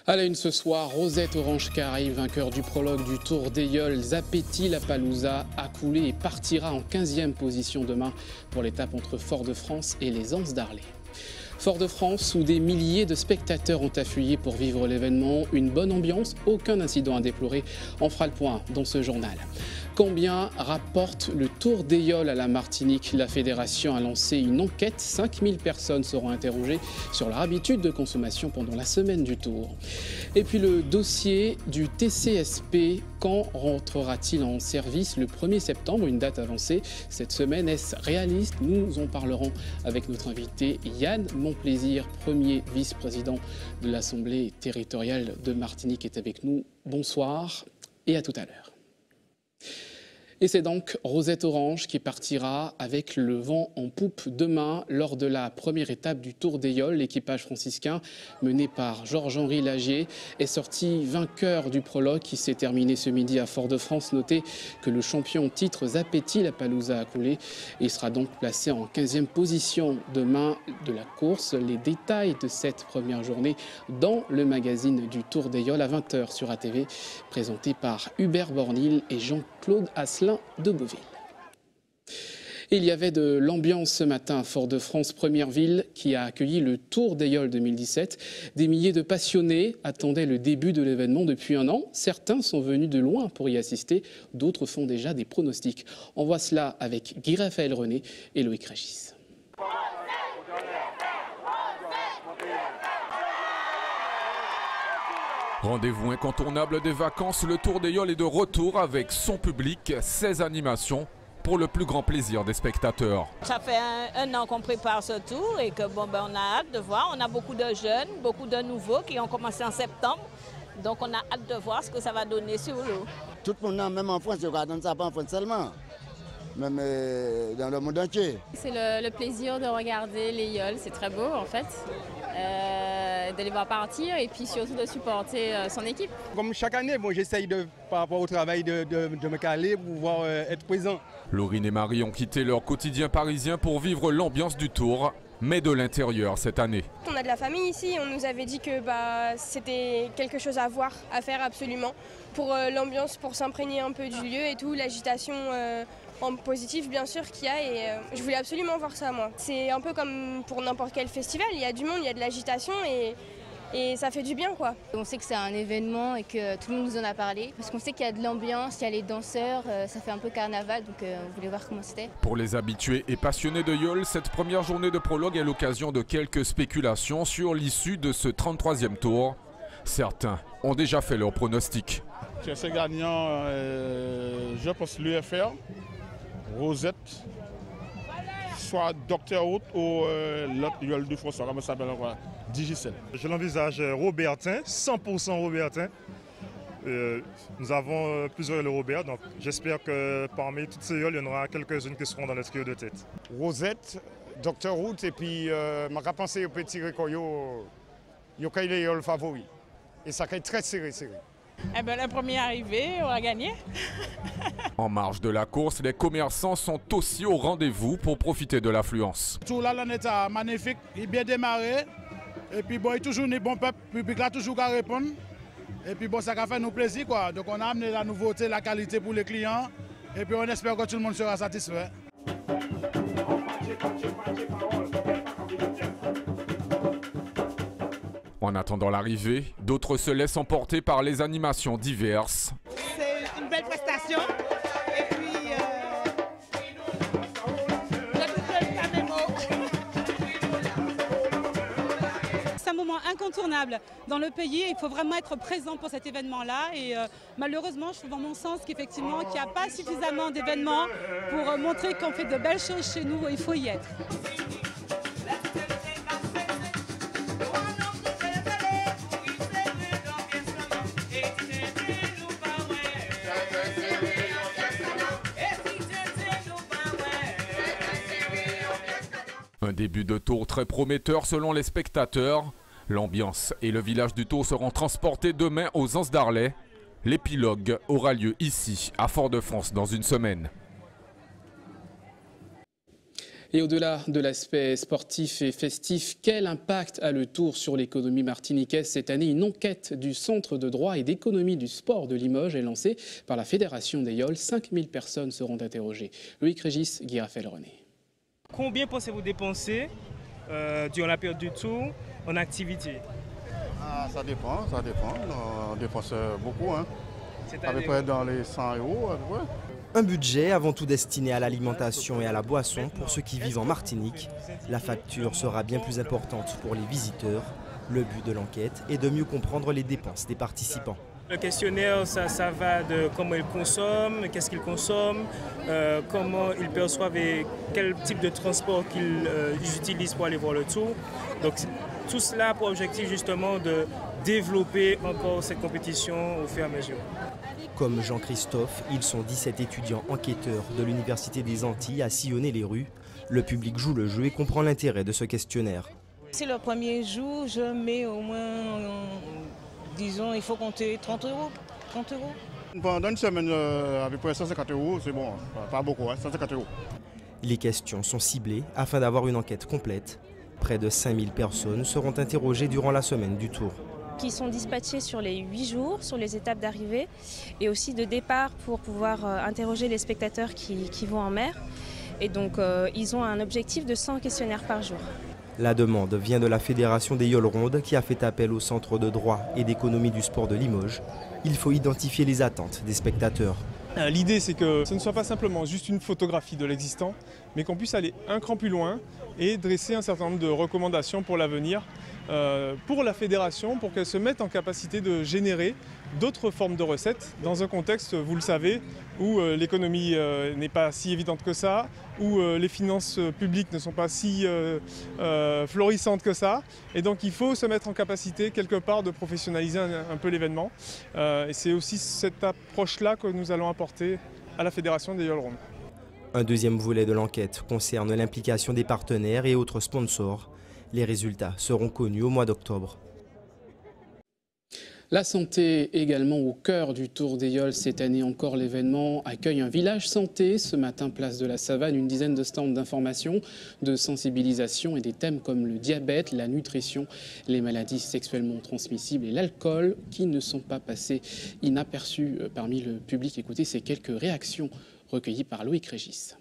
À la une ce soir, Rosette Orange-Caraïbes, vainqueur du prologue du Tour d'Ailleul, Zapetti-Lapalooza a coulé et partira en 15e position demain pour l'étape entre Fort-de-France et les Anses d'Arlay. Fort-de-France, où des milliers de spectateurs ont afflué pour vivre l'événement. Une bonne ambiance, aucun incident à déplorer. On fera le point dans ce journal. Combien rapporte le Tour d'Ailleul à la Martinique? La fédération a lancé une enquête. 5000 personnes seront interrogées sur leur habitude de consommation pendant la semaine du Tour. Et puis le dossier du TCSP. Quand rentrera-t-il en service? Le 1er septembre, une date avancée. Cette semaine, est-ce réaliste? Nous en parlerons avec notre invité Yann Monplaisir, premier vice-président de l'Assemblée territoriale de Martinique, est avec nous. Bonsoir et à tout à l'heure. Et c'est donc Rosette Orange qui partira avec le vent en poupe demain lors de la première étape du Tour d'Ailleul. L'équipage franciscain mené par Georges-Henri Lagier est sorti vainqueur du prologue qui s'est terminé ce midi à Fort-de-France. Notez que le champion titre Zapetti-Lapalooza a coulé et sera donc placé en 15e position demain de la course. Les détails de cette première journée dans le magazine du Tour d'Ailleul à 20 h sur ATV, présenté par Hubert Bornil et Jean-Claude Asselin de Beauville. Il y avait de l'ambiance ce matin à Fort-de-France, première ville qui a accueilli le Tour d'Ailleul 2017. Des milliers de passionnés attendaient le début de l'événement depuis un an. Certains sont venus de loin pour y assister, d'autres font déjà des pronostics. On voit cela avec Guy-Raphaël René et Loïc Régis. Rendez-vous incontournable des vacances, le Tour d'Ailleul est de retour avec son public, 16 animations pour le plus grand plaisir des spectateurs. Ça fait un an qu'on prépare ce tour et que on a hâte de voir. On a beaucoup de jeunes, beaucoup de nouveaux qui ont commencé en septembre. Donc on a hâte de voir ce que ça va donner sur l'eau. Tout le monde, même en France, je regarde ça pas en France seulement, même dans le monde entier. C'est le plaisir de regarder l'Ailleul, c'est très beau en fait. De les voir partir et puis surtout de supporter son équipe. Comme chaque année, moi j'essaye par rapport au travail de me caler pour pouvoir être présent. Laurine et Marie ont quitté leur quotidien parisien pour vivre l'ambiance du Tour, mais de l'intérieur cette année. On a de la famille ici, on nous avait dit que c'était quelque chose à voir, à faire absolument, pour l'ambiance, pour s'imprégner un peu du lieu et tout, l'agitation en positif bien sûr qu'il y a et je voulais absolument voir ça moi. C'est un peu comme pour n'importe quel festival, il y a du monde, il y a de l'agitation et ça fait du bien quoi. On sait que c'est un événement et que tout le monde nous en a parlé parce qu'on sait qu'il y a de l'ambiance, il y a les danseurs, ça fait un peu carnaval donc on voulait voir comment c'était. Pour les habitués et passionnés d'Ailleul, cette première journée de prologue est l'occasion de quelques spéculations sur l'issue de ce 33e tour. Certains ont déjà fait leur pronostic. C'est gagnant, je pense l'UFR, Rosette, soit Dr Route ou l'autre Ailleul du François, comment ça s'appelle encore, Digicel. Je l'envisage Robertin, 100% Robertin. Nous avons plusieurs le Robert, donc j'espère que parmi toutes ces Ailleuls, il y en aura quelques-unes qui seront dans le trio de tête. Rosette, Dr Route et puis je pense au petit Ricoyo, il y a l'Ailleul favori. Et ça va être très serré. Eh bien, le premier arrivé, on va gagner. En marge de la course, les commerçants sont aussi au rendez-vous pour profiter de l'affluence. Tout là, on est magnifique, il est bien démarré. Et puis bon, il y a toujours un bon peuple, le public là toujours qu'à répondre. Et puis bon, ça va faire nous plaisir quoi. Donc on a amené la nouveauté, la qualité pour les clients. Et puis on espère que tout le monde sera satisfait. En attendant l'arrivée, d'autres se laissent emporter par les animations diverses. C'est une belle prestation. Et puis, c'est un moment incontournable dans le pays. Il faut vraiment être présent pour cet événement-là. Et malheureusement, je trouve dans mon sens qu'effectivement, qu'il n'y a pas suffisamment d'événements pour montrer qu'on fait de belles choses chez nous. Il faut y être. Un début de tour très prometteur selon les spectateurs. L'ambiance et le village du Tour seront transportés demain aux Anses d'Arlay. L'épilogue aura lieu ici, à Fort-de-France, dans une semaine. Et au-delà de l'aspect sportif et festif, quel impact a le Tour sur l'économie martiniquaise cette année? Une enquête du Centre de droit et d'économie du sport de Limoges est lancée par la Fédération des Yoles. 5000 personnes seront interrogées. Loïc Régis, Guy Raphaël-René. Combien pensez-vous dépenser durant la période du Tour en activité? Ça dépend. On dépense beaucoup, hein. À peu près dans les 100 €. À peu près. Un budget avant tout destiné à l'alimentation et à la boisson pour ceux qui vivent en Martinique. La facture sera bien plus importante pour les visiteurs. Le but de l'enquête est de mieux comprendre les dépenses des participants. Le questionnaire, ça va de comment ils consomment, qu'est-ce qu'ils consomment, comment ils perçoivent et quel type de transport qu'ils utilisent pour aller voir le Tour. Donc tout cela pour objectif justement de développer encore cette compétition au fur et à mesure. Comme Jean-Christophe, ils sont 17 étudiants enquêteurs de l'Université des Antilles à sillonner les rues. Le public joue le jeu et comprend l'intérêt de ce questionnaire. C'est le premier jour, je mets au moins, disons, il faut compter 30 €. 30 €. Pendant une semaine, à peu près 150 €, c'est bon, pas beaucoup, hein, 150 €. Les questions sont ciblées afin d'avoir une enquête complète. Près de 5000 personnes seront interrogées durant la semaine du Tour. Qui sont dispatchés sur les 8 jours, sur les étapes d'arrivée et aussi de départ pour pouvoir interroger les spectateurs qui vont en mer. Et donc ils ont un objectif de 100 questionnaires par jour. La demande vient de la Fédération des Yoles Rondes qui a fait appel au Centre de droit et d'économie du sport de Limoges. Il faut identifier les attentes des spectateurs. L'idée, c'est que ce ne soit pas simplement juste une photographie de l'existant, mais qu'on puisse aller un cran plus loin et dresser un certain nombre de recommandations pour l'avenir, pour la fédération, pour qu'elle se mette en capacité de générer d'autres formes de recettes dans un contexte, vous le savez, où l'économie n'est pas si évidente que ça, où les finances publiques ne sont pas si florissantes que ça. Et donc il faut se mettre en capacité quelque part de professionnaliser un peu l'événement. Et c'est aussi cette approche-là que nous allons apporter à la Fédération des Yoles Rondes. Un deuxième volet de l'enquête concerne l'implication des partenaires et autres sponsors. Les résultats seront connus au mois d'octobre. La santé également au cœur du Tour des Yoles. Cette année encore, l'événement accueille un village santé. Ce matin, place de la Savane, une dizaine de stands d'information, de sensibilisation et des thèmes comme le diabète, la nutrition, les maladies sexuellement transmissibles et l'alcool qui ne sont pas passés inaperçus parmi le public. Écoutez ces quelques réactions recueillies par Loïc Régis.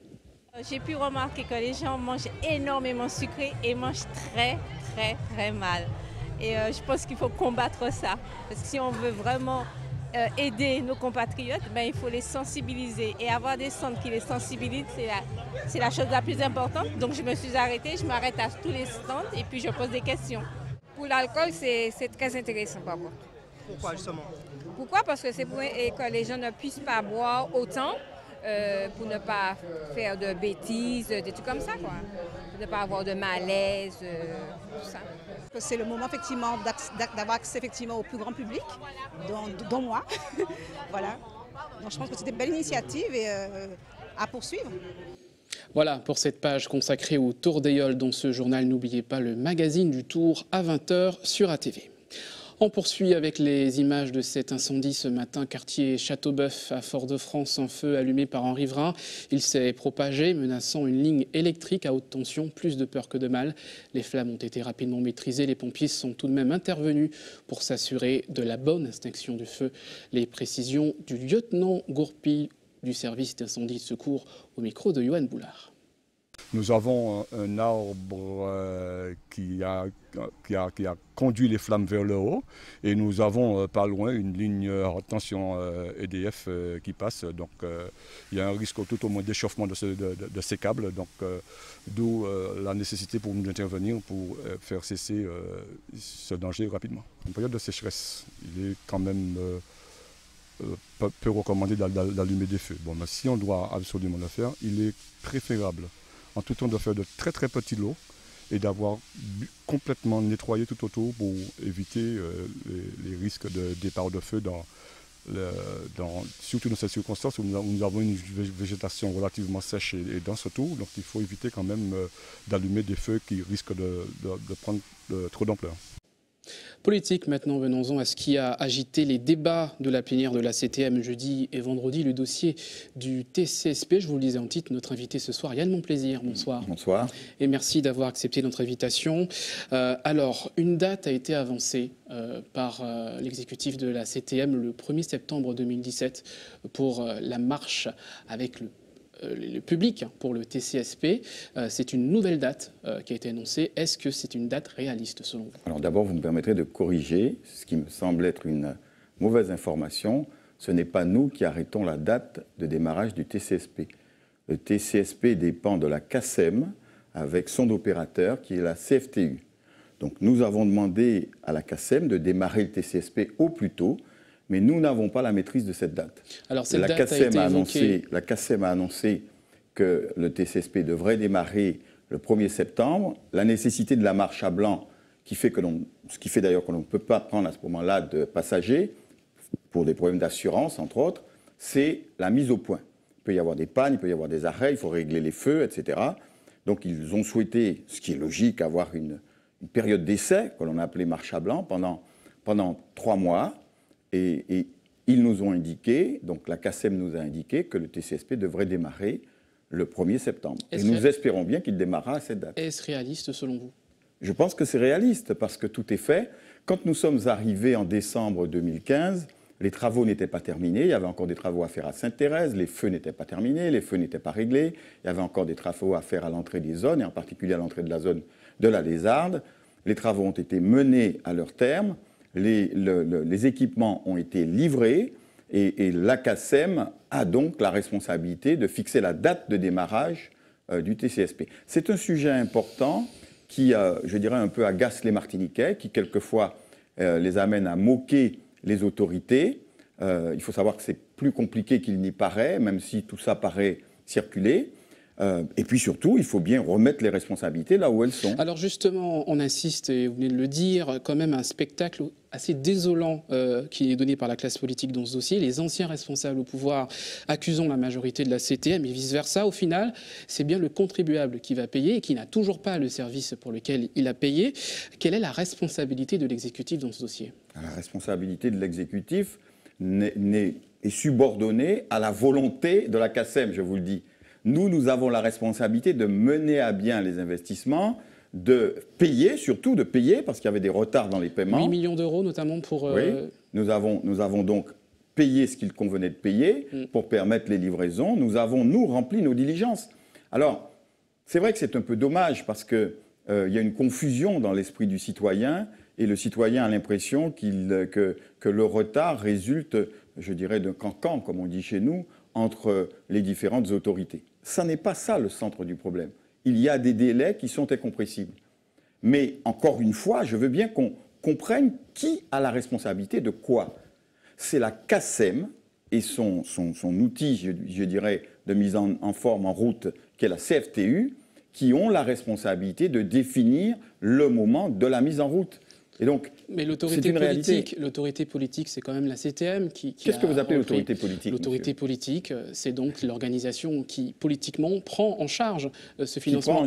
J'ai pu remarquer que les gens mangent énormément sucré et mangent très mal. Et je pense qu'il faut combattre ça. Parce que si on veut vraiment aider nos compatriotes, il faut les sensibiliser. Et avoir des centres qui les sensibilisent, c'est la chose la plus importante. Donc je me suis arrêtée, je m'arrête à tous les stands et puis je pose des questions. Pour l'alcool, c'est très intéressant par contre. Pourquoi justement? Pourquoi? Parce que c'est pour que les gens ne puissent pas boire autant. Pour ne pas faire de bêtises, des trucs comme ça, quoi. Pour ne pas avoir de malaise, tout ça. C'est le moment effectivement d'avoir accès effectivement au plus grand public, dont moi. Voilà. Donc je pense que c'est une belle initiative et à poursuivre. Voilà pour cette page consacrée au Tour des Yoles dans ce journal. N'oubliez pas le magazine du Tour à 20 h sur ATV. On poursuit avec les images de cet incendie ce matin, quartier Châteauboeuf à Fort-de-France, un feu allumé par un riverain. Il s'est propagé, menaçant une ligne électrique à haute tension, plus de peur que de mal. Les flammes ont été rapidement maîtrisées, les pompiers sont tout de même intervenus pour s'assurer de la bonne extinction du feu. Les précisions du lieutenant Gourpi du service d'incendie de secours au micro de Yoann Boulard. Nous avons un arbre qui a conduit les flammes vers le haut et nous avons pas loin une ligne haute tension EDF qui passe. Donc il y a un risque tout au moins d'échauffement de ces câbles. Donc d'où la nécessité pour nous d'intervenir pour faire cesser ce danger rapidement. En période de sécheresse, il est quand même peu recommandé d'allumer des feux. Bon, mais si on doit absolument le faire, il est préférable en tout temps de faire de très petits lots et d'avoir complètement nettoyé tout autour pour éviter les risques de départ de feu, surtout dans cette circonstance où nous avons une végétation relativement sèche et dense autour. Donc il faut éviter quand même d'allumer des feux qui risquent de prendre trop d'ampleur. Politique maintenant, venons-en à ce qui a agité les débats de la plénière de la CTM jeudi et vendredi, le dossier du TCSP. Je vous le disais en titre, notre invité ce soir, Yann Monplaisir, bonsoir. Bonsoir. Et merci d'avoir accepté notre invitation. Alors, une date a été avancée par l'exécutif de la CTM le 1er septembre 2017 pour la marche avec le public pour le TCSP. C'est une nouvelle date qui a été annoncée. Est-ce que c'est une date réaliste selon vous? Alors d'abord, vous me permettrez de corriger ce qui me semble être une mauvaise information. Ce n'est pas nous qui arrêtons la date de démarrage du TCSP. Le TCSP dépend de la CACEM avec son opérateur qui est la CFTU. Donc nous avons demandé à la CACEM de démarrer le TCSP au plus tôt, mais nous n'avons pas la maîtrise de cette date. Alors cette date a été évoquée. La CACEM a annoncé que le TCSP devrait démarrer le 1er septembre. La nécessité de la marche à blanc, ce qui fait d'ailleurs qu'on ne peut pas prendre à ce moment-là de passagers, pour des problèmes d'assurance entre autres, c'est la mise au point. Il peut y avoir des pannes, il peut y avoir des arrêts, il faut régler les feux, etc. Donc ils ont souhaité, ce qui est logique, avoir une période d'essai, que l'on a appelée marche à blanc, pendant 3 mois. Et ils nous ont indiqué, donc la CACEM nous a indiqué que le TCSP devrait démarrer le 1er septembre. Et nous espérons bien qu'il démarrera à cette date. Est-ce réaliste selon vous? Je pense que c'est réaliste parce que tout est fait. Quand nous sommes arrivés en décembre 2015, les travaux n'étaient pas terminés. Il y avait encore des travaux à faire à Sainte-Thérèse. Les feux n'étaient pas terminés, les feux n'étaient pas réglés. Il y avait encore des travaux à faire à l'entrée des zones, et en particulier à l'entrée de la zone de la Lézarde. Les travaux ont été menés à leur terme. Les équipements ont été livrés et la CACEM a donc la responsabilité de fixer la date de démarrage du TCSP. C'est un sujet important qui, je dirais, un peu agace les Martiniquais, qui quelquefois les amène à moquer les autorités. Il faut savoir que c'est plus compliqué qu'il n'y paraît, même si tout ça paraît circuler. Et puis surtout, il faut bien remettre les responsabilités là où elles sont. Alors justement, on insiste, et vous venez de le dire, quand même un spectacle assez désolant qui est donné par la classe politique dans ce dossier. Les anciens responsables au pouvoir accusant la majorité de la CTM et vice-versa. Au final, c'est bien le contribuable qui va payer et qui n'a toujours pas le service pour lequel il a payé. Quelle est la responsabilité de l'exécutif dans ce dossier? La responsabilité de l'exécutif est subordonnée à la volonté de la CACEM, je vous le dis. Nous avons la responsabilité de mener à bien les investissements, de payer, surtout de payer, parce qu'il y avait des retards dans les paiements. 8 millions d'euros notamment pour... Oui, nous avons donc payé ce qu'il convenait de payer pour permettre les livraisons. Nous avons, rempli nos diligences. Alors, c'est vrai que c'est un peu dommage parce qu'il y a une confusion dans l'esprit du citoyen et le citoyen a l'impression que le retard résulte, je dirais, d'un cancan, comme on dit chez nous, entre les différentes autorités. Ça n'est pas ça le centre du problème. Il y a des délais qui sont incompressibles. Mais encore une fois, je veux bien qu'on comprenne qui a la responsabilité de quoi. C'est la CACEM et son outil, je dirais, de mise en forme, en route, qui est la CFTU, qui ont la responsabilité de définir le moment de la mise en route. Et donc, mais l'autorité politique, c'est quand même la CTM qui Qu'est-ce que vous appelez l'autorité politique? L'autorité politique, c'est donc l'organisation qui, politiquement, prend en charge ce financement.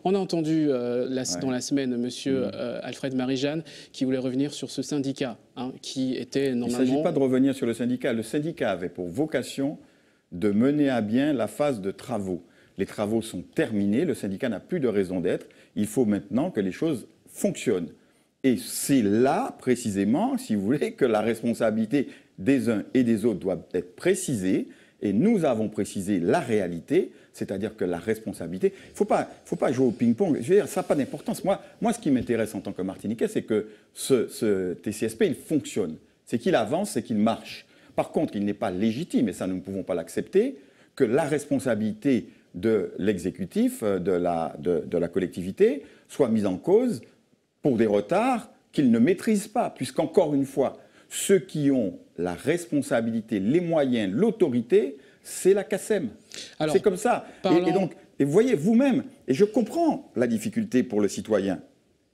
On a entendu dans la semaine M. Alfred Marie-Jeanne qui voulait revenir sur ce syndicat, qui était normalement... Il ne s'agit pas de revenir sur le syndicat. Le syndicat avait pour vocation de mener à bien la phase de travaux. Les travaux sont terminés, le syndicat n'a plus de raison d'être. Il faut maintenant que les choses fonctionnent. Et c'est là, précisément, si vous voulez, que la responsabilité des uns et des autres doit être précisée. Et nous avons précisé la réalité, c'est-à-dire que la responsabilité... Il ne faut pas jouer au ping-pong. Je veux dire, ça n'a pas d'importance. Moi, ce qui m'intéresse en tant que Martiniquais, c'est que ce TCSP, il fonctionne. C'est qu'il avance, c'est qu'il marche. Par contre, il n'est pas légitime, et ça, nous ne pouvons pas l'accepter, que la responsabilité de l'exécutif, de la collectivité, soit mise en cause pour des retards qu'ils ne maîtrisent pas, puisqu'encore une fois, ceux qui ont la responsabilité, les moyens, l'autorité, c'est la CACEM. C'est comme ça. Et donc, vous voyez vous-même, et je comprends la difficulté pour le citoyen,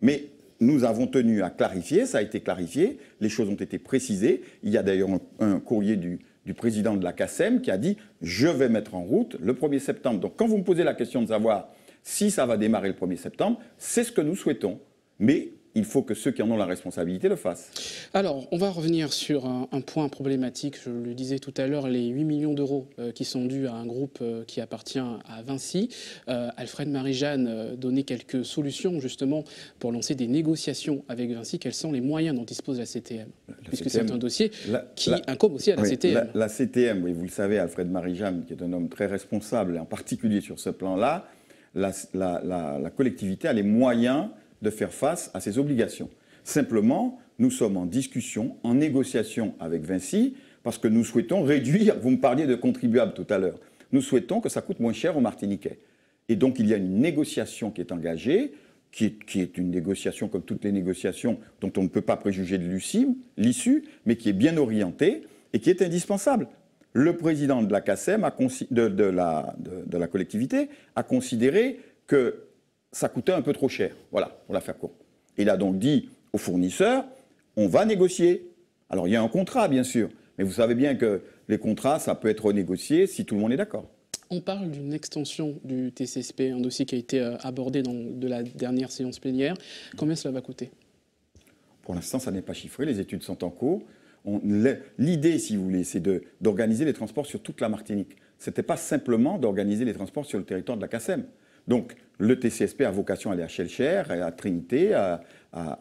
mais nous avons tenu à clarifier, ça a été clarifié, les choses ont été précisées. Il y a d'ailleurs un courrier du président de la CACEM qui a dit « je vais mettre en route le 1er septembre ». Donc quand vous me posez la question de savoir si ça va démarrer le 1er septembre, c'est ce que nous souhaitons. Mais il faut que ceux qui en ont la responsabilité le fassent. Alors, on va revenir sur un point problématique. Je le disais tout à l'heure, les 8 millions d'euros qui sont dus à un groupe qui appartient à Vinci. Alfred Marie-Jeanne donnait quelques solutions justement pour lancer des négociations avec Vinci. Quels sont les moyens dont dispose la CTM? Puisque c'est un dossier qui incombe aussi à la CTM. La CTM, oui, vous le savez, Alfred Marie-Jeanne, qui est un homme très responsable, et en particulier sur ce plan-là, la collectivité a les moyens de faire face à ses obligations. Simplement, nous sommes en discussion, en négociation avec Vinci, parce que nous souhaitons réduire, vous me parliez de contribuables tout à l'heure, nous souhaitons que ça coûte moins cher aux Martiniquais. Et donc il y a une négociation qui est engagée, qui est une négociation comme toutes les négociations dont on ne peut pas préjuger de l'issue, mais qui est bien orientée et qui est indispensable. Le président de la CACEM, de la collectivité, a considéré que ça coûtait un peu trop cher. Voilà, pour la faire court. Il a donc dit aux fournisseurs, on va négocier. Alors il y a un contrat, bien sûr, mais vous savez bien que les contrats, ça peut être renégocié si tout le monde est d'accord. On parle d'une extension du TCSP, un dossier qui a été abordé de la dernière séance plénière. Combien cela va coûter? Pour l'instant, ça n'est pas chiffré, les études sont en cours. L'idée, si vous voulez, c'est d'organiser les transports sur toute la Martinique. Ce n'était pas simplement d'organiser les transports sur le territoire de la CACEM. Donc, le TCSP a vocation à aller à Schellcher, à Trinité, à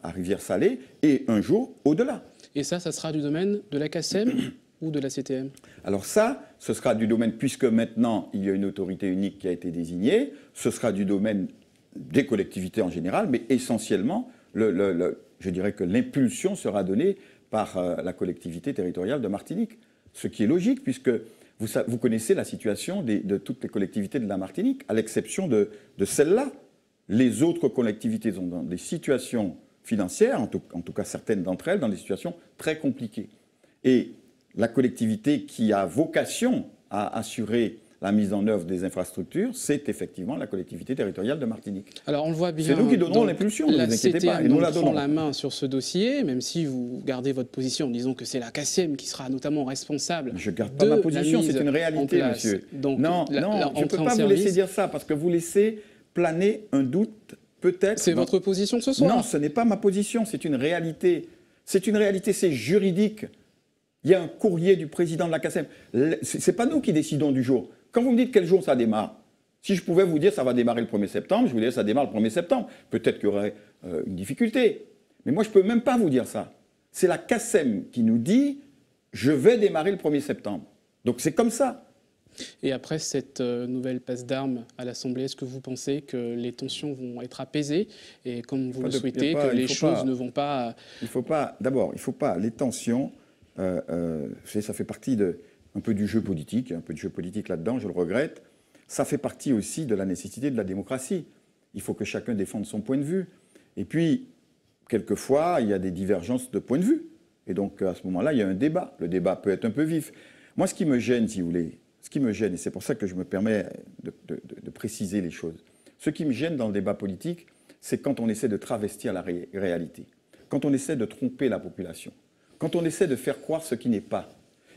Rivière-Salée, et un jour, au-delà. Et ça sera du domaine de la CACEM ou de la CTM? Alors ça, ce sera du domaine, puisque maintenant, il y a une autorité unique qui a été désignée, ce sera du domaine des collectivités en général, mais essentiellement, je dirais que l'impulsion sera donnée par la collectivité territoriale de Martinique. Ce qui est logique, puisque vous connaissez la situation de toutes les collectivités de la Martinique, à l'exception de celle-là. Les autres collectivités sont dans des situations financières, en tout cas certaines d'entre elles, dans des situations très compliquées. Et la collectivité qui a vocation à assurer la mise en œuvre des infrastructures, c'est effectivement la collectivité territoriale de Martinique. Alors on le voit bien. C'est nous qui donnons l'impulsion, ne vous inquiétez pas. Et nous la donnons. La main sur ce dossier, même si vous gardez votre position en disant que c'est la CACEM qui sera notamment responsable. Je ne garde pas ma position, c'est une réalité, monsieur. Donc, non, je ne peux pas vous laisser dire ça, parce que vous laissez planer un doute, peut-être. C'est votre position ce soir? Non, ce n'est pas ma position, c'est une réalité. C'est une réalité, c'est juridique. Il y a un courrier du président de la CACEM. Ce n'est pas nous qui décidons du jour. Quand vous me dites quel jour ça démarre, si je pouvais vous dire ça va démarrer le 1er septembre, je vous dirais ça démarre le 1er septembre. Peut-être qu'il y aurait une difficulté. Mais moi, je ne peux même pas vous dire ça. C'est la CACEM qui nous dit je vais démarrer le 1er septembre. Donc c'est comme ça. Et après cette nouvelle passe d'armes à l'Assemblée, est-ce que vous pensez que les tensions vont être apaisées et comme vous le souhaitez, que les choses ne vont pas... Il ne faut pas... D'abord, il ne faut pas... Les tensions, ça fait partie un peu du jeu politique, un peu de jeu politique là-dedans, je le regrette. Ça fait partie aussi de la nécessité de la démocratie. Il faut que chacun défende son point de vue. Et puis, quelquefois, il y a des divergences de point de vue. Et donc, à ce moment-là, il y a un débat. Le débat peut être un peu vif. Moi, ce qui me gêne, si vous voulez, ce qui me gêne, et c'est pour ça que je me permets de préciser les choses, ce qui me gêne dans le débat politique, c'est quand on essaie de travestir la réalité, quand on essaie de tromper la population, quand on essaie de faire croire ce qui n'est pas.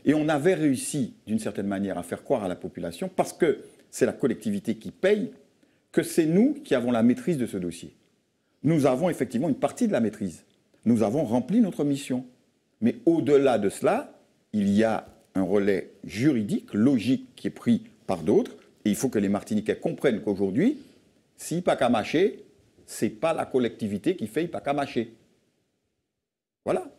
Et on avait réussi, d'une certaine manière, à faire croire à la population, parce que c'est la collectivité qui paye, que c'est nous qui avons la maîtrise de ce dossier. Nous avons effectivement une partie de la maîtrise. Nous avons rempli notre mission. Mais au-delà de cela, il y a un relais juridique, logique, qui est pris par d'autres. Et il faut que les Martiniquais comprennent qu'aujourd'hui, si pas qu'à mâcher, ce n'est pas la collectivité qui fait pas qu'à mâcher. Voilà.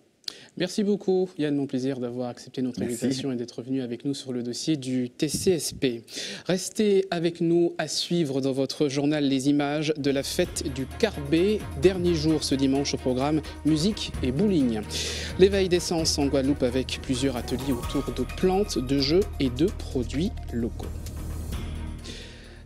Merci beaucoup, Yann, mon plaisir d'avoir accepté notre invitation et d'être venu avec nous sur le dossier du TCSP. Restez avec nous à suivre dans votre journal les images de la fête du Carbet. Dernier jour ce dimanche au programme musique et bowling. L'éveil des sens en Guadeloupe avec plusieurs ateliers autour de plantes, de jeux et de produits locaux.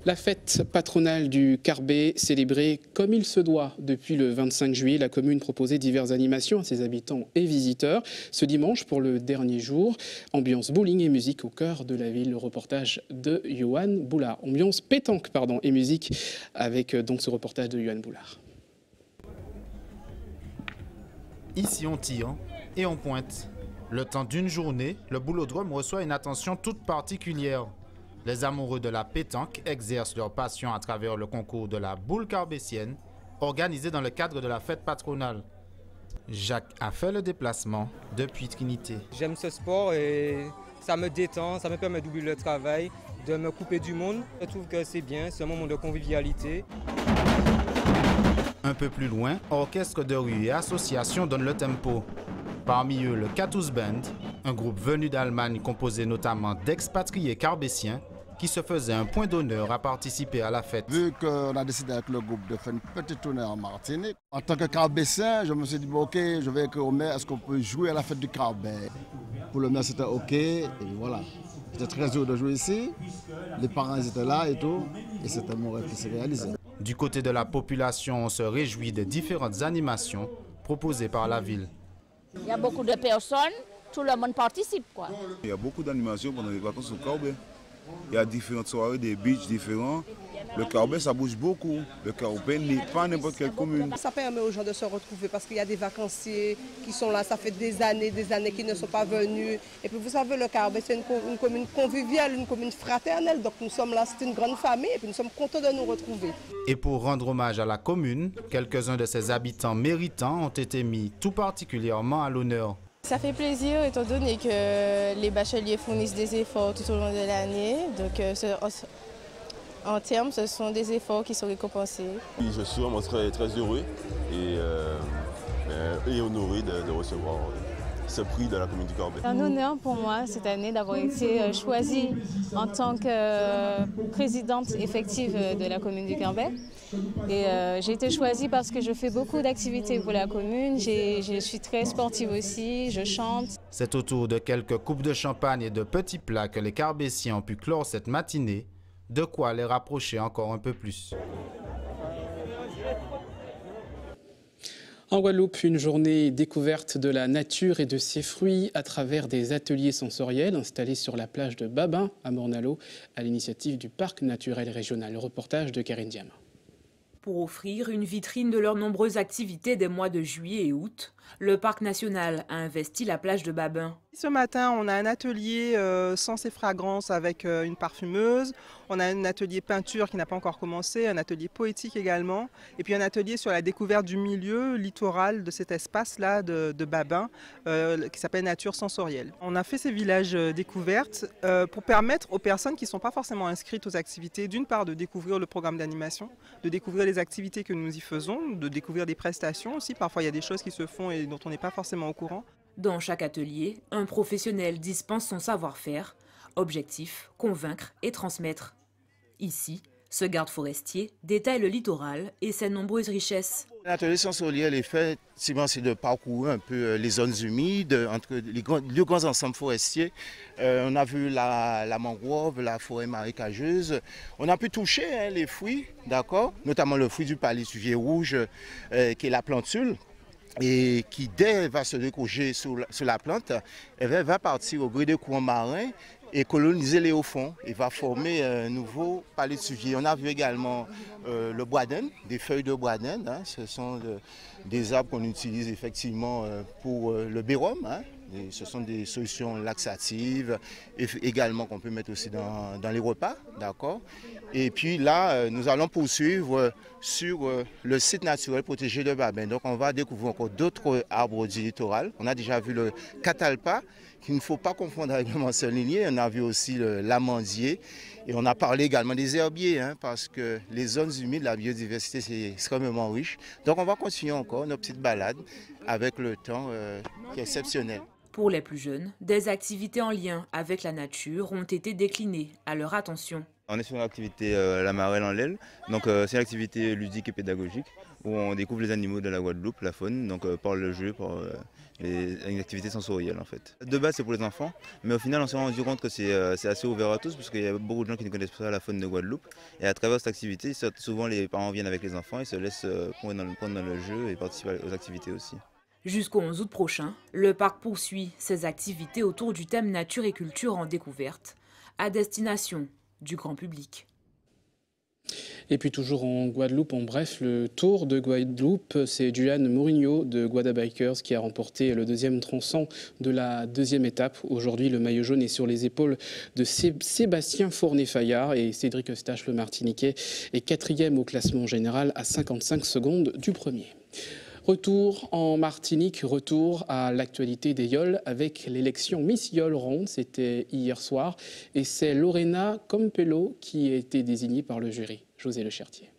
La fête patronale du Carbet, célébrée comme il se doit depuis le 25 juillet, la commune proposait diverses animations à ses habitants et visiteurs. Ce dimanche, pour le dernier jour, ambiance bowling et musique au cœur de la ville. Le reportage de Yohan Boulard. Ambiance pétanque, pardon, et musique avec donc ce reportage de Yohan Boulard. Ici, on tire et on pointe. Le temps d'une journée, le boulodrome reçoit une attention toute particulière. Les amoureux de la pétanque exercent leur passion à travers le concours de la boule carbétienne, organisé dans le cadre de la fête patronale. Jacques a fait le déplacement depuis Trinité. J'aime ce sport et ça me détend, ça me permet d'oublier le travail, de me couper du monde. Je trouve que c'est bien, c'est un moment de convivialité. Un peu plus loin, orchestre de rue et association donnent le tempo. Parmi eux, le Catus Band, un groupe venu d'Allemagne composé notamment d'expatriés carbésiens qui se faisait un point d'honneur à participer à la fête. Vu qu'on a décidé avec le groupe de faire une petite tournée en Martinique, en tant que carbésien, je me suis dit, bon, ok, je vais écrire au maire, est-ce qu'on peut jouer à la fête du Carbet? Pour le maire, c'était ok, et voilà. J'étais très heureux de jouer ici, les parents étaient là et tout, et c'était mon rêve qui s'est réalisé. Du côté de la population, on se réjouit des différentes animations proposées par la ville. Il y a beaucoup de personnes, tout le monde participe, quoi. Il y a beaucoup d'animations pendant les vacances au Carbet. Il y a différentes soirées, des beaches différents. Le Carbet, ça bouge beaucoup. Le Carbet n'est pas n'importe quelle commune. Ça permet aux gens de se retrouver parce qu'il y a des vacanciers qui sont là. Ça fait des années qu'ils ne sont pas venus. Et puis vous savez, le Carbet, c'est une commune conviviale, une commune fraternelle. Donc nous sommes là, c'est une grande famille et puis nous sommes contents de nous retrouver. Et pour rendre hommage à la commune, quelques-uns de ses habitants méritants ont été mis tout particulièrement à l'honneur. Ça fait plaisir étant donné que les bacheliers fournissent des efforts tout au long de l'année. Donc en termes, ce sont des efforts qui sont récompensés. Je suis vraiment très heureux et honoré de recevoir ce prix de la commune du Carbet. C'est un honneur pour moi cette année d'avoir été choisie en tant que présidente effective de la commune du Carbet. Et j'ai été choisie parce que je fais beaucoup d'activités pour la commune. Je suis très sportive aussi, je chante. C'est autour de quelques coupes de champagne et de petits plats que les Carbésiens ont pu clore cette matinée, de quoi les rapprocher encore un peu plus. En Guadeloupe, une journée découverte de la nature et de ses fruits à travers des ateliers sensoriels installés sur la plage de Babin à Morne-à-l'Eau à l'initiative du Parc naturel régional. Le reportage de Karine Diam. Pour offrir une vitrine de leurs nombreuses activités des mois de juillet et août, le Parc national a investi la plage de Babin. Ce matin, on a un atelier sens et fragrance avec une parfumeuse. On a un atelier peinture qui n'a pas encore commencé, un atelier poétique également. Et puis un atelier sur la découverte du milieu littoral de cet espace-là de Babin qui s'appelle Nature sensorielle. On a fait ces villages découvertes pour permettre aux personnes qui ne sont pas forcément inscrites aux activités, d'une part de découvrir le programme d'animation, de découvrir les activités que nous y faisons, de découvrir des prestations aussi. Parfois, il y a des choses qui se font et dont on n'est pas forcément au courant. Dans chaque atelier, un professionnel dispense son savoir-faire. Objectif, convaincre et transmettre. Ici, ce garde forestier détaille le littoral et ses nombreuses richesses. L'atelier sensoriel est fait, c'est de parcourir un peu les zones humides, entre les grands ensembles forestiers. On a vu la mangrove, la forêt marécageuse. On a pu toucher les fruits, d'accord, notamment le fruit du palétuvier rouge, qui est la plantule. Et qui, dès va se découcher sur la plante, elle va partir au gré des courants marins et coloniser les hauts fonds. Et va former un nouveau palétuvier. On a vu également le boisden, des feuilles de boisden. Hein, ce sont des arbres qu'on utilise effectivement pour le bérum. Hein, et ce sont des solutions laxatives, et également qu'on peut mettre aussi dans les repas. D'accord. Et puis là, nous allons poursuivre sur le site naturel protégé de Babin. Donc on va découvrir encore d'autres arbres du littoral. On a déjà vu le catalpa, qu'il ne faut pas confondre avec le mancelinier. On a vu aussi l'amandier. Et on a parlé également des herbiers, hein, parce que les zones humides, la biodiversité, c'est extrêmement riche. Donc on va continuer encore nos petites balades avec le temps qui est exceptionnel. Pour les plus jeunes, des activités en lien avec la nature ont été déclinées à leur attention. On est sur une activité La Marelle en l'aile, donc c'est une activité ludique et pédagogique où on découvre les animaux de la Guadeloupe, la faune, donc par le jeu, par une activité sensorielle en fait. De base c'est pour les enfants, mais au final on s'est rendu compte que c'est assez ouvert à tous parce qu'il y a beaucoup de gens qui ne connaissent pas la faune de Guadeloupe et à travers cette activité, souvent les parents viennent avec les enfants et se laissent prendre dans le jeu et participer aux activités aussi. Jusqu'au 11 août prochain, le parc poursuit ses activités autour du thème nature et culture en découverte, à destination du grand public. Et puis toujours en Guadeloupe, en bref, le Tour de Guadeloupe, c'est Julian Mourinho de Guada Bikers qui a remporté le deuxième tronçon de la deuxième étape. Aujourd'hui, le maillot jaune est sur les épaules de Sébastien Fournet-Fayard et Cédric Eustache, le Martiniquais, est quatrième au classement général à 55 secondes du premier. Retour en Martinique, retour à l'actualité des Yoles avec l'élection Miss Yole Ronde, c'était hier soir. Et c'est Lorena Campello qui a été désignée par le jury. José Lechertier.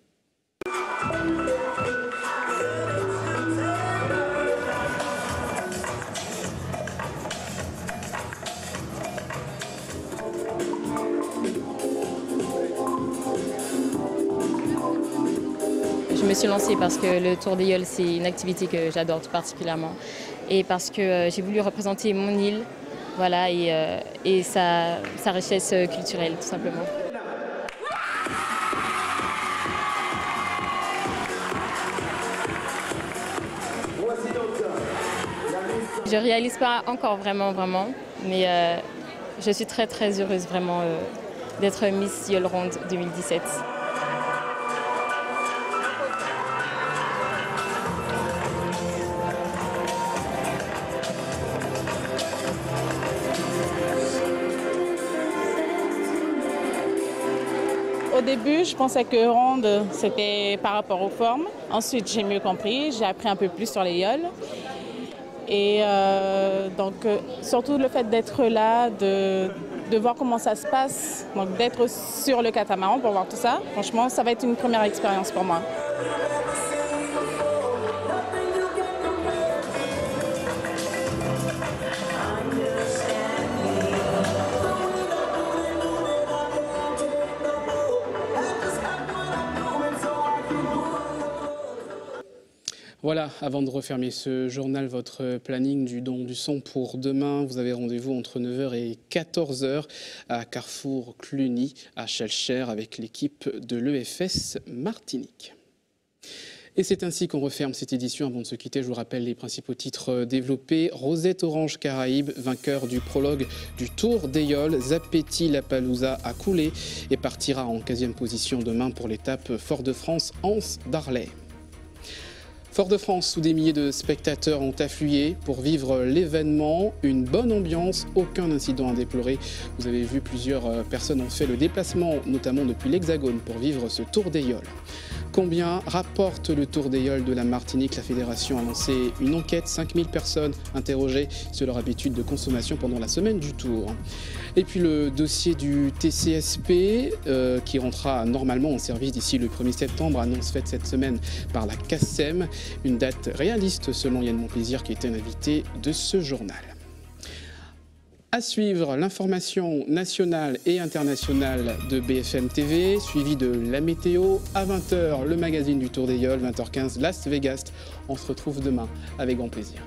Je me suis lancée parce que le Tour des Yoles, c'est une activité que j'adore tout particulièrement. Et parce que j'ai voulu représenter mon île, voilà, et sa richesse culturelle, tout simplement. Je ne réalise pas encore vraiment, mais je suis très très heureuse vraiment d'être Miss Yole Ronde 2017. Au début, je pensais que ronde, c'était par rapport aux formes. Ensuite, j'ai mieux compris, j'ai appris un peu plus sur les yoles. Et donc, surtout le fait d'être là, de voir comment ça se passe, donc d'être sur le catamaran pour voir tout ça, franchement, ça va être une première expérience pour moi. Voilà, avant de refermer ce journal, votre planning du don du son pour demain. Vous avez rendez-vous entre 9h et 14h à Carrefour Cluny, à Schellcher, avec l'équipe de l'EFS Martinique. Et c'est ainsi qu'on referme cette édition. Avant de se quitter, je vous rappelle les principaux titres développés. Rosette Orange Caraïbes, vainqueur du prologue du Tour des Yoles. Zapetti Lapalooza a coulé et partira en 15e position demain pour l'étape Fort-de-France-Anse d'Arlay. Fort-de-France, où des milliers de spectateurs ont afflué pour vivre l'événement. Une bonne ambiance, aucun incident à déplorer. Vous avez vu, plusieurs personnes ont fait le déplacement, notamment depuis l'Hexagone, pour vivre ce Tour des Yoles. Combien rapporte le Tour des Yoles de la Martinique? La fédération a lancé une enquête, 5000 personnes interrogées sur leur habitude de consommation pendant la semaine du Tour. Et puis le dossier du TCSP qui rentrera normalement en service d'ici le 1er septembre, annonce faite cette semaine par la CACEM. Une date réaliste selon Yann Montplaisir qui était un invité de ce journal. À suivre, l'information nationale et internationale de BFM TV, suivi de la météo. À 20h, le magazine du Tour des Yoles, 20h15, Las Vegas. On se retrouve demain avec grand plaisir.